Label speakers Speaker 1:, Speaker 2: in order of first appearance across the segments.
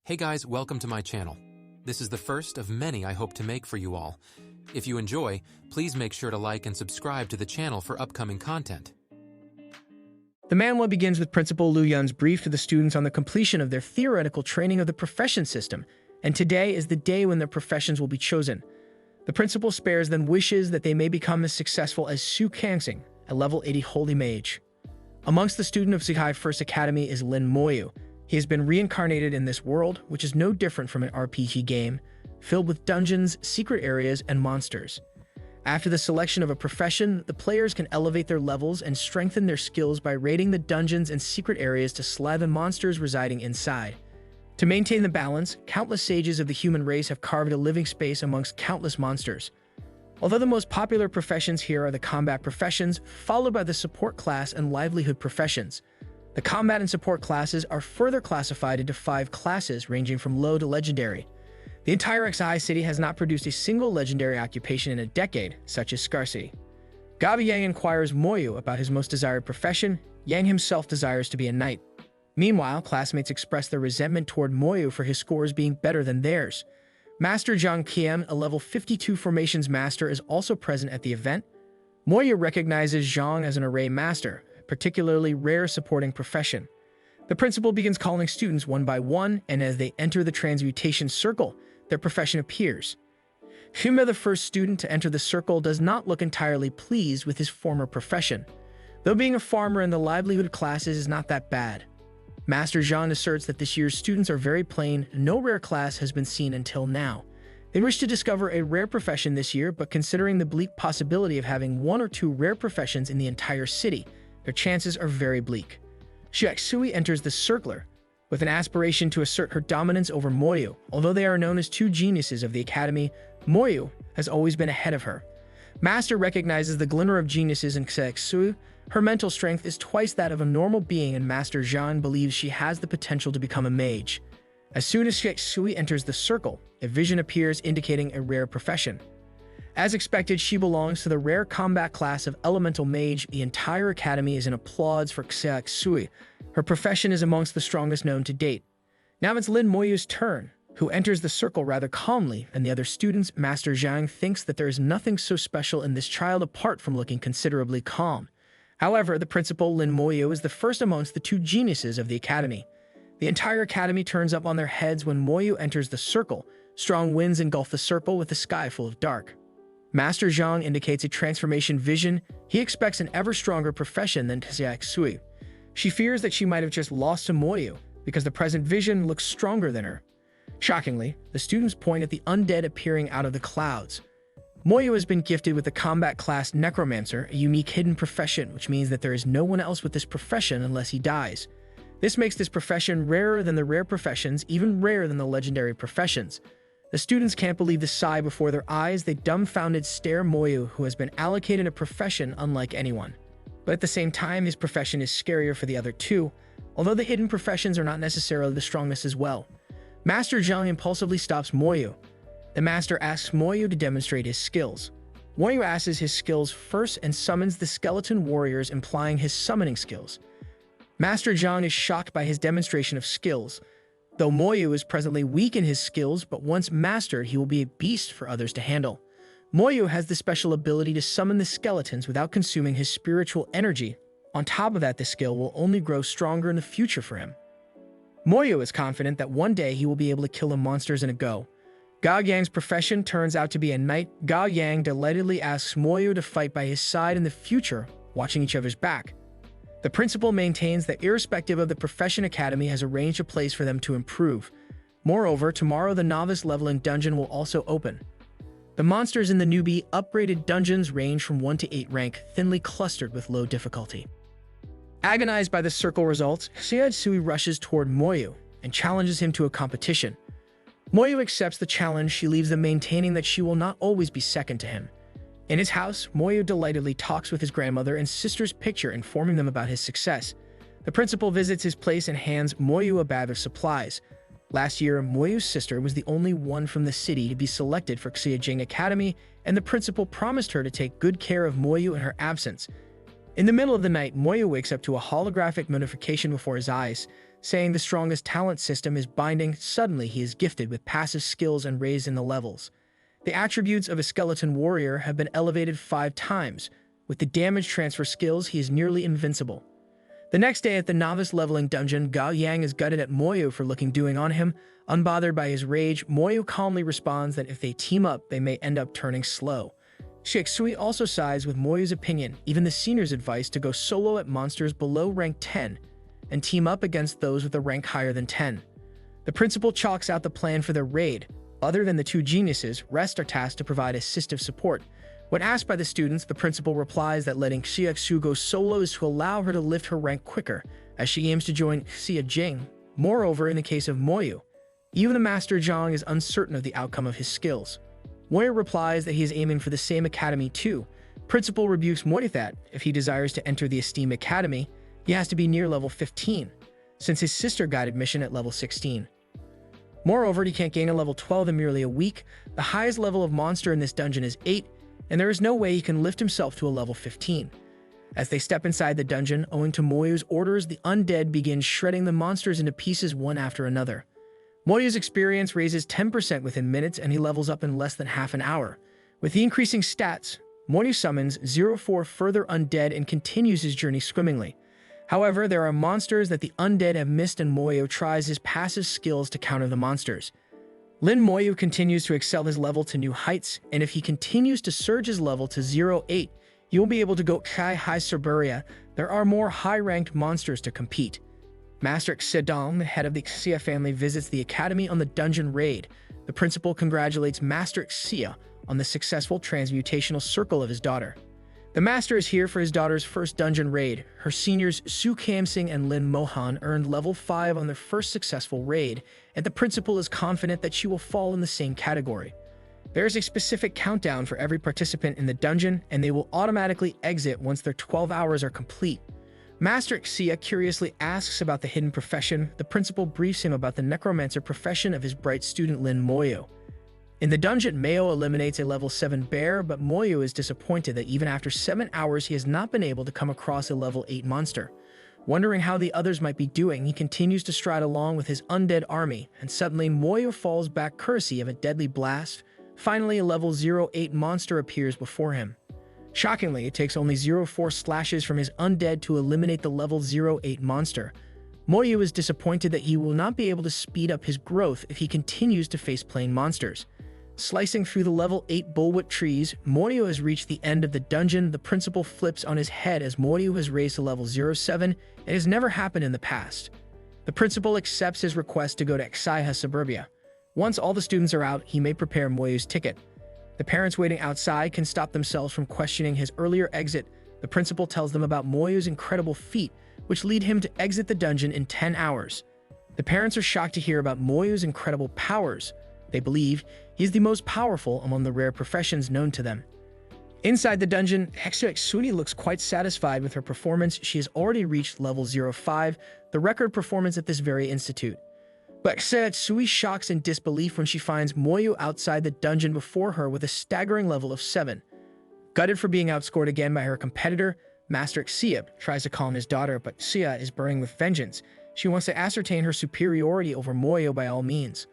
Speaker 1: Hey guys, welcome to my channel. This is the first of many I hope to make for you all. If you enjoy, please make sure to like and subscribe to the channel for upcoming content.
Speaker 2: The manhwa begins with Principal Lu Yun's brief to the students on the completion of their theoretical training of the profession system, and today is the day when their professions will be chosen. The principal spares them wishes that they may become as successful as Su Kangxing, a level 80 holy mage. Amongst the student of Isekai'd First Academy is Lin Moyue. He has been reincarnated in this world, which is no different from an RPG game, filled with dungeons, secret areas, and monsters. After the selection of a profession, the players can elevate their levels and strengthen their skills by raiding the dungeons and secret areas to slay the monsters residing inside. To maintain the balance, countless sages of the human race have carved a living space amongst countless monsters. Although the most popular professions here are the combat professions, followed by the support class and livelihood professions. The combat and support classes are further classified into 5 classes ranging from low to legendary. The entire XI city has not produced a single legendary occupation in a decade, such as scarcity. Gabi Yang inquires Moyue about his most desired profession. Yang himself desires to be a knight. Meanwhile, classmates express their resentment toward Moyue for his scores being better than theirs. Master Zhang Qian, a level 52 formations master, is also present at the event. Moyue recognizes Zhang as an array master, particularly rare supporting profession. The principal begins calling students one by one, and as they enter the transmutation circle, their profession appears. Huma, the first student to enter the circle, does not look entirely pleased with his former profession. Though being a farmer in the livelihood classes is not that bad. Master Zhang asserts that this year's students are very plain, no rare class has been seen until now. They wish to discover a rare profession this year, but considering the bleak possibility of having 1 or 2 rare professions in the entire city, their chances are very bleak. Xiaxui enters the circler with an aspiration to assert her dominance over Moyue. Although they are known as 2 geniuses of the academy, Moyue has always been ahead of her. Master recognizes the glimmer of geniuses in Xiaxui. Her mental strength is twice that of a normal being, and Master Zhang believes she has the potential to become a mage. As soon as Xiaxui enters the circle, a vision appears indicating a rare profession. As expected, she belongs to the rare combat class of Elemental Mage. The entire academy is in applause for Xiaxui. Her profession is amongst the strongest known to date. Now it's Lin Moyue's turn, who enters the circle rather calmly, and the other students. Master Zhang thinks that there is nothing so special in this child apart from looking considerably calm. However, the principal, Lin Moyue, is the first amongst the 2 geniuses of the academy. The entire academy turns up on their heads when Moyue enters the circle. Strong winds engulf the circle with the sky full of dark. Master Zhang indicates a transformation vision. He expects an ever stronger profession than Xiaxui. She fears that she might have just lost to Moyue because the present vision looks stronger than her. Shockingly, the students point at the undead appearing out of the clouds. Moyue has been gifted with the combat class Necromancer, a unique hidden profession, which means that there is no one else with this profession unless he dies. This makes this profession rarer than the rare professions, even rarer than the legendary professions. The students can't believe the sigh before their eyes. They dumbfounded stare Moyue, who has been allocated a profession unlike anyone. But at the same time, his profession is scarier for the other 2, although the hidden professions are not necessarily the strongest as well. Master Zhang impulsively stops Moyue. The master asks Moyue to demonstrate his skills. Moyue asks his skills first and summons the skeleton warriors, implying his summoning skills. Master Zhang is shocked by his demonstration of skills. Though Moyue is presently weak in his skills, but once mastered, he will be a beast for others to handle. Moyue has the special ability to summon the skeletons without consuming his spiritual energy. On top of that, the skill will only grow stronger in the future for him. Moyue is confident that one day he will be able to kill the monsters in a go. Gao Yang's profession turns out to be a knight. Gao Yang delightedly asks Moyue to fight by his side in the future, watching each other's back. The principal maintains that irrespective of the profession, academy has arranged a place for them to improve. Moreover, tomorrow the novice leveling dungeon will also open. The monsters in the newbie upgraded dungeons range from 1 to 8 rank, thinly clustered with low difficulty. Agonized by the circle results, Xiaxui rushes toward Moyue and challenges him to a competition. Moyue accepts the challenge. She leaves them maintaining that she will not always be second to him. In his house, Moyue delightedly talks with his grandmother and sister's picture, informing them about his success. The principal visits his place and hands Moyue a bag of supplies. Last year, Moyue's sister was the only one from the city to be selected for Xiajing Academy, and the principal promised her to take good care of Moyue in her absence. In the middle of the night, Moyue wakes up to a holographic notification before his eyes. saying the strongest talent system is binding. Suddenly, he is gifted with passive skills and raised in the levels. The attributes of a skeleton warrior have been elevated 5 times. With the damage transfer skills, he is nearly invincible. The next day at the novice leveling dungeon, Gao Yang is gutted at Moyue for looking doing on him. Unbothered by his rage, Moyue calmly responds that if they team up, they may end up turning slow. Shiksui also sides with Moyue's opinion, even the senior's advice to go solo at monsters below rank 10 and team up against those with a rank higher than 10. The principal chalks out the plan for their raid. Other than the 2 geniuses, rest are tasked to provide assistive support. When asked by the students, the principal replies that letting Xiaxu go solo is to allow her to lift her rank quicker, as she aims to join Xia Jing. Moreover, in the case of Moyue, even the Master Zhang is uncertain of the outcome of his skills. Moyue replies that he is aiming for the same academy too. Principal rebukes Moyue that, if he desires to enter the Esteem Academy, he has to be near level 15, since his sister got admission at level 16. Moreover, he can't gain a level 12 in merely a week. The highest level of monster in this dungeon is 8, and there is no way he can lift himself to a level 15. As they step inside the dungeon, owing to Moyue's orders, the undead begin shredding the monsters into pieces one after another. Moyue's experience raises 10% within minutes, and he levels up in less than half an hour. With the increasing stats, Moyue summons 04 further undead and continues his journey swimmingly. However, there are monsters that the undead have missed, and Moyue tries his passive skills to counter the monsters. Lin Moyue continues to excel his level to new heights, and if he continues to surge his level to 08, he will be able to go high Siberia. There are more high-ranked monsters to compete. Master Xidong, the head of the Xia family, visits the academy on the dungeon raid. The principal congratulates Master Xia on the successful transmutational circle of his daughter. The master is here for his daughter's first dungeon raid. Her seniors Su Kamsing and Lin Mohan earned level 5 on their first successful raid, and the principal is confident that she will fall in the same category. There is a specific countdown for every participant in the dungeon, and they will automatically exit once their 12 hours are complete. Master Xia curiously asks about the hidden profession. The principal briefs him about the necromancer profession of his bright student Lin Moyue. In the dungeon, Mayo eliminates a level 7 bear, but Moyue is disappointed that even after 7 hours he has not been able to come across a level 8 monster. Wondering how the others might be doing, he continues to stride along with his undead army, and suddenly Moyue falls back courtesy of a deadly blast. Finally, a level 08 monster appears before him. Shockingly, it takes only 04 slashes from his undead to eliminate the level 08 monster. Moyue is disappointed that he will not be able to speed up his growth if he continues to face plain monsters. Slicing through the level 8 bullwhip trees, Moyue has reached the end of the dungeon. The principal flips on his head as Moyue has raised to level 07. It has never happened in the past. The principal accepts his request to go to Exaiha Suburbia. Once all the students are out, he may prepare Moyue's ticket. The parents waiting outside can stop themselves from questioning his earlier exit. The principal tells them about Moyue's incredible feat, which lead him to exit the dungeon in 10 hours. The parents are shocked to hear about Moyue's incredible powers. They believe he is the most powerful among the rare professions known to them. Inside the dungeon, Hexuexuni looks quite satisfied with her performance. She has already reached level 05, the record performance at this very institute. But Hexuexui shocks in disbelief when she finds Moyue outside the dungeon before her with a staggering level of 7. Gutted for being outscored again by her competitor, Master Xia tries to calm his daughter, but Xia is burning with vengeance. She wants to ascertain her superiority over Moyue by all means.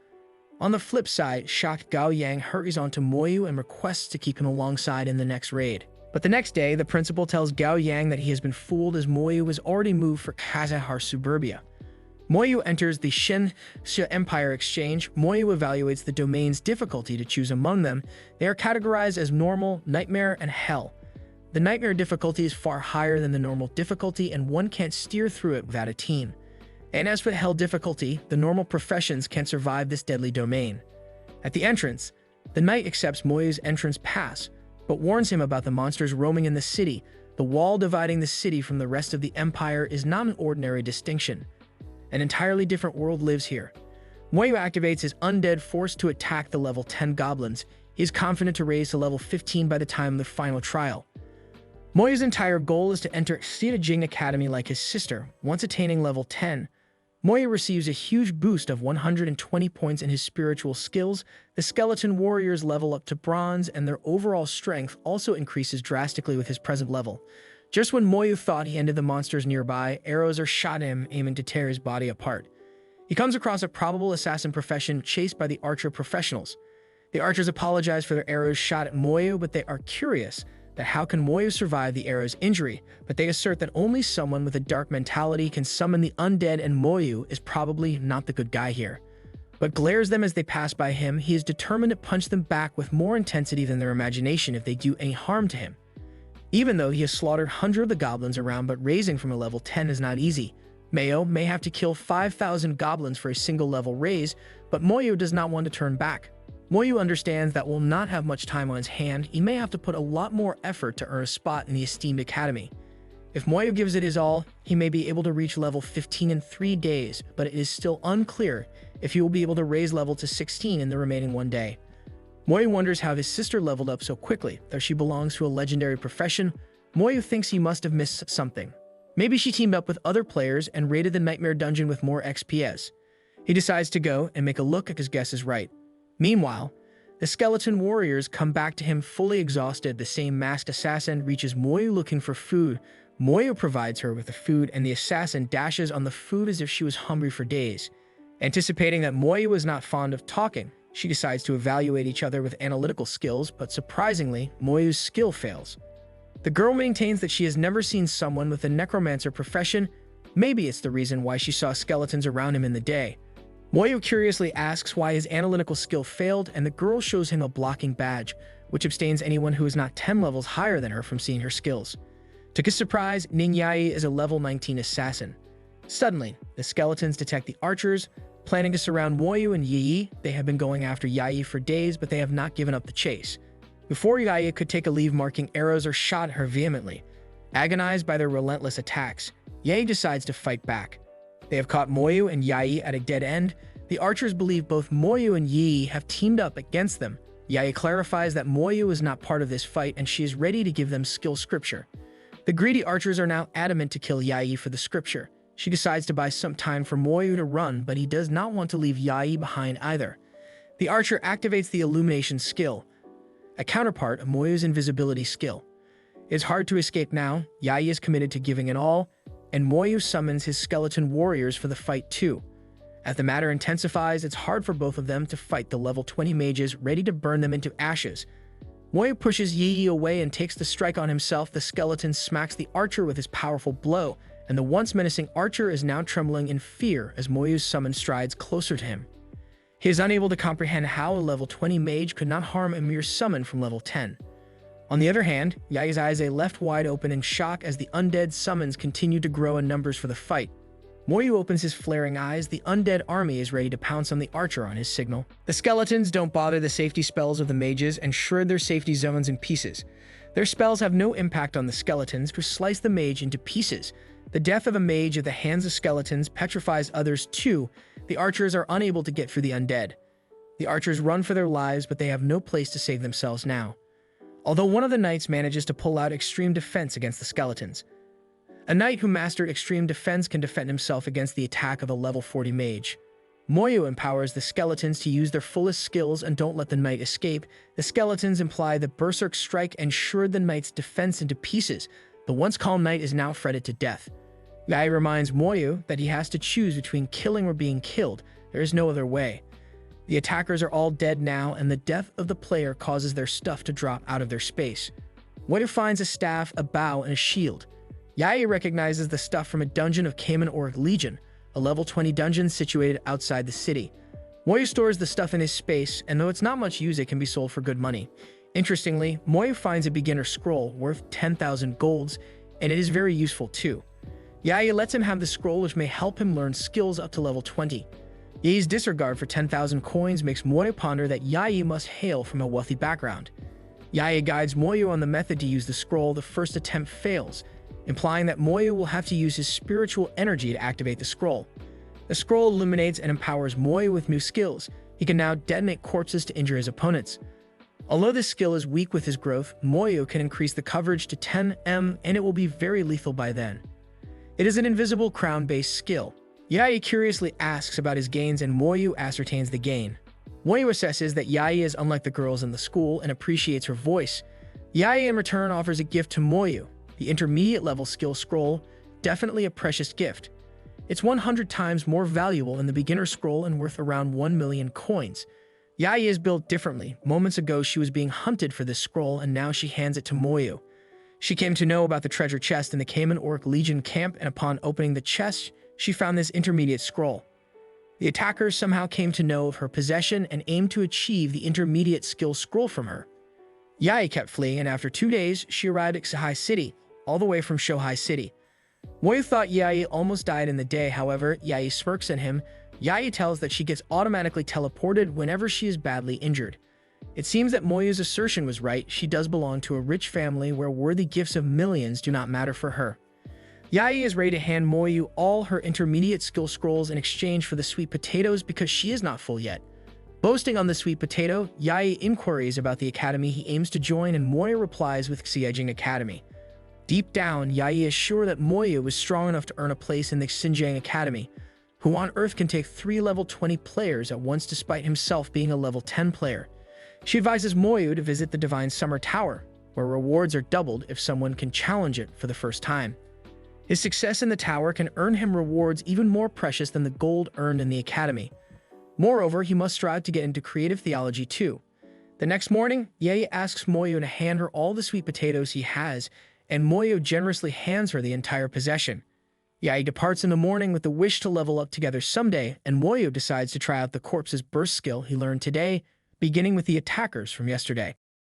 Speaker 2: On the flip side, shocked Gao Yang hurries onto Moyue and requests to keep him alongside in the next raid. But the next day, the principal tells Gao Yang that he has been fooled as Moyue has already moved for Kazahar Suburbia. Moyue enters the Shen Xia Empire Exchange. Moyue evaluates the domain's difficulty to choose among them. They are categorized as normal, nightmare, and hell. The nightmare difficulty is far higher than the normal difficulty, and one can't steer through it without a team. And as for the hell difficulty, the normal professions can't survive this deadly domain. At the entrance, the knight accepts Moyue's entrance pass, but warns him about the monsters roaming in the city. The wall dividing the city from the rest of the empire is not an ordinary distinction. An entirely different world lives here. Moyue activates his undead force to attack the level 10 goblins. He is confident to raise to level 15 by the time of the final trial. Moyue's entire goal is to enter Xia Jing Academy like his sister. Once attaining level 10, Moyue receives a huge boost of 120 points in his spiritual skills. The skeleton warriors level up to bronze, and their overall strength also increases drastically with his present level. Just when Moyue thought he ended the monsters nearby, arrows are shot at him, aiming to tear his body apart. He comes across a probable assassin profession chased by the archer professionals. The archers apologize for their arrows shot at Moyue, but they are curious that how can Moyue survive the arrow's injury, but they assert that only someone with a dark mentality can summon the undead, and Moyue is probably not the good guy here. But glares them as they pass by him. He is determined to punch them back with more intensity than their imagination if they do any harm to him. Even though he has slaughtered hundreds of the goblins around, but raising from a level 10 is not easy. Mayo may have to kill 5,000 goblins for a single level raise, but Moyue does not want to turn back. Moyue understands that will not have much time on his hand. He may have to put a lot more effort to earn a spot in the esteemed academy. If Moyue gives it his all, he may be able to reach level 15 in 3 days, but it is still unclear if he will be able to raise level to 16 in the remaining 1 day. Moyue wonders how his sister leveled up so quickly. Though she belongs to a legendary profession, Moyue thinks he must have missed something. Maybe she teamed up with other players and raided the Nightmare Dungeon with more XPS. He decides to go and make a look if his guess is right. Meanwhile, the skeleton warriors come back to him fully exhausted. The same masked assassin reaches Moyue looking for food. Moyue provides her with the food, and the assassin dashes on the food as if she was hungry for days. Anticipating that Moyue was not fond of talking, she decides to evaluate each other with analytical skills, but surprisingly, Moyue's skill fails. The girl maintains that she has never seen someone with a necromancer profession. Maybe it's the reason why she saw skeletons around him in the day. Moyue curiously asks why his analytical skill failed, and the girl shows him a blocking badge, which abstains anyone who is not 10 levels higher than her from seeing her skills. To his surprise, Yayi is a level 19 assassin. Suddenly, the skeletons detect the archers, planning to surround Moyue and Yi. They have been going after Yayi for days, but they have not given up the chase. Before Yayi could take a leave, marking arrows are shot at her vehemently. Agonized by their relentless attacks, Yayi decides to fight back. They have caught Moyue and Yayi at a dead end. The archers believe both Moyue and Yi have teamed up against them. Yayi clarifies that Moyue is not part of this fight, and she is ready to give them skill scripture. The greedy archers are now adamant to kill Yayi for the scripture. She decides to buy some time for Moyue to run, but he does not want to leave Yayi behind either. The archer activates the illumination skill, a counterpart of Moyue's invisibility skill. It's hard to escape now. Yayi is committed to giving it all, and Moyue summons his skeleton warriors for the fight too. As the matter intensifies, it's hard for both of them to fight the level 20 mages, ready to burn them into ashes. Moyue pushes Yi away and takes the strike on himself. The skeleton smacks the archer with his powerful blow, and the once menacing archer is now trembling in fear as Moyue's summon strides closer to him. He is unable to comprehend how a level 20 mage could not harm a mere summon from level 10. On the other hand, Yayi's eyes are left wide open in shock as the undead summons continue to grow in numbers for the fight. Moyue opens his flaring eyes. The undead army is ready to pounce on the archer on his signal. The skeletons don't bother the safety spells of the mages and shred their safety zones in pieces. Their spells have no impact on the skeletons, who slice the mage into pieces. The death of a mage at the hands of skeletons petrifies others too. The archers are unable to get through the undead. The archers run for their lives, but they have no place to save themselves now. Although one of the knights manages to pull out extreme defense against the skeletons. A knight who mastered extreme defense can defend himself against the attack of a level 40 mage. Moyue empowers the skeletons to use their fullest skills and don't let the knight escape. The skeletons imply the berserk strike and shred the knight's defense into pieces. The once calm knight is now fretted to death. Yayi reminds Moyue that he has to choose between killing or being killed. There is no other way. The attackers are all dead now, and the death of the player causes their stuff to drop out of their space. Moyue finds a staff, a bow, and a shield. Yayi recognizes the stuff from a dungeon of Kamen Org Legion, a level 20 dungeon situated outside the city. Moyue stores the stuff in his space, and though it's not much use, it can be sold for good money. Interestingly, Moyue finds a beginner scroll worth 10,000 golds, and it is very useful too. Yayi lets him have the scroll, which may help him learn skills up to level 20. Yayi's disregard for 10,000 coins makes Moyue ponder that Yayi must hail from a wealthy background. Yayi guides Moyue on the method to use the scroll. The first attempt fails, implying that Moyue will have to use his spiritual energy to activate the scroll. The scroll illuminates and empowers Moyue with new skills. He can now detonate corpses to injure his opponents. Although this skill is weak with his growth, Moyue can increase the coverage to 10m, and it will be very lethal by then. It is an invisible crown-based skill. Yayi curiously asks about his gains, and Moyue ascertains the gain. Moyue assesses that Yayi is unlike the girls in the school and appreciates her voice. Yayi in return offers a gift to Moyue, the intermediate level skill scroll, definitely a precious gift. It's 100 times more valuable than the beginner scroll and worth around 1 million coins. Yae is built differently. Moments ago, she was being hunted for this scroll, and now she hands it to Moyue. She came to know about the treasure chest in the Cayman Orc Legion camp, and upon opening the chest, she found this intermediate scroll. The attackers somehow came to know of her possession and aimed to achieve the intermediate skill scroll from her. Yae kept fleeing, and after 2 days, she arrived at Sahai City, all the way from Shohai City. Moyue thought Yae almost died in the day. However, Yae smirks at him. Yae tells that she gets automatically teleported whenever she is badly injured. It seems that Moyue's assertion was right. She does belong to a rich family where worthy gifts of millions do not matter for her. Yae is ready to hand Moyue all her intermediate skill scrolls in exchange for the sweet potatoes because she is not full yet. Boasting on the sweet potato, Yae inquiries about the academy he aims to join, and Moyue replies with Xinjiang Academy. Deep down, Yae is sure that Moyue was strong enough to earn a place in the Xinjiang Academy. Who on earth can take 3 level 20 players at once despite himself being a level 10 player? She advises Moyue to visit the Divine Summer Tower, where rewards are doubled if someone can challenge it for the first time. His success in the tower can earn him rewards even more precious than the gold earned in the academy. Moreover, he must strive to get into creative theology too. The next morning, Yae asks Moyue to hand her all the sweet potatoes he has, and Moyue generously hands her the entire possession. Yae departs in the morning with the wish to level up together someday, and Moyue decides to try out the corpse's burst skill he learned today, beginning with the attackers from yesterday.